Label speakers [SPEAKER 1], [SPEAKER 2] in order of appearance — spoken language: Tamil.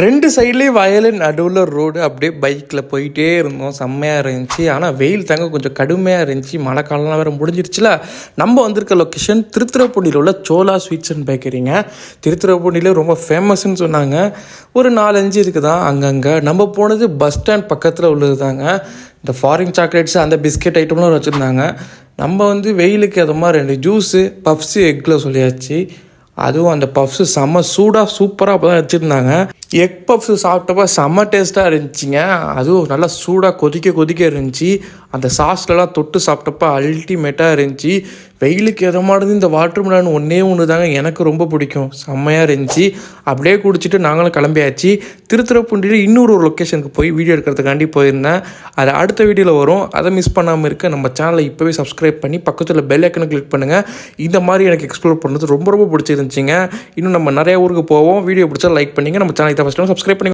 [SPEAKER 1] 2 சைட்லேயும் வயல், நடுவில் ரோடு. அப்படியே பைக்கில் போயிட்டே இருந்தோம். செம்மையாக இருந்துச்சு. ஆனால் வெயில் தாங்க கொஞ்சம் கடுமையாக இருந்துச்சு. மழை காலம்லாம் வேறு முடிஞ்சிருச்சுல. நம்ம வந்திருக்க லொக்கேஷன் திருத்துறைப்பூண்டியில் உள்ள சோலா ஸ்வீட்ஸ் அண்ட் பேக்கரிங்க. திருத்துறைப்பூண்டியில் ரொம்ப ஃபேமஸ்ன்னு சொன்னாங்க. ஒரு 4-5 இருக்குதான் அங்கங்கே. நம்ம போனது பஸ் ஸ்டாண்ட் பக்கத்தில் உள்ளது தாங்க. இந்த ஃபாரின் சாக்லேட்ஸு அந்த பிஸ்கெட் ஐட்டம்லாம் வச்சுருந்தாங்க. நம்ம வெயிலுக்கு ஏற்ற மாதிரி 2 ஜூஸு, பப்ஸு, எக்கில் சொல்லியாச்சு. அதுவும் அந்த பப்ஸு செம்ம சூடாக சூப்பராக அப்போ தான் வச்சுருந்தாங்க. எக் பப்ஸு சாப்பிட்டப்ப செம்ம டேஸ்ட்டாக இருந்துச்சுங்க. அதுவும் நல்லா சூடாக கொதிக்க இருந்துச்சு. அந்த சாஸ்லலாம் தொட்டு சாப்பிட்டப்ப அல்டிமேட்டாக இருந்துச்சு. வெயிலுக்கு எதமானது இந்த வாட்டர் மிலான் ஒன்று தாங்க எனக்கு ரொம்ப பிடிக்கும். செம்மையாக இருந்துச்சு. அப்படியே குடிச்சிட்டு நாங்களும் கிளம்பியாச்சு. திருத்துறைப்பூண்டியில் இன்னொரு லொக்கேஷனுக்கு போய் வீடியோ எடுக்கிறதுக்காண்டி போயிருந்தேன். அது அடுத்த வீடியோவில் வரும். அதை மிஸ் பண்ணாமல் இருக்க நம்ம சேனலை இப்போவே சப்ஸ்கிரைப் பண்ணி பக்கத்தில் பெல் ஐக்கனை கிளிக் பண்ணுங்கள். இந்த மாதிரி எனக்கு எக்ஸ்ப்ளோர் பண்ணுறது ரொம்ப பிடிச்சிருந்துச்சிங்க. இன்னும் நம்ம நிறைய ஊருக்கு போவோம். வீடியோ பிடிச்சா லைக் பண்ணிங்க. நம்ம சேனலை ஃபஸ்ட்டு சப்ஸ்கிரைப் பண்ணி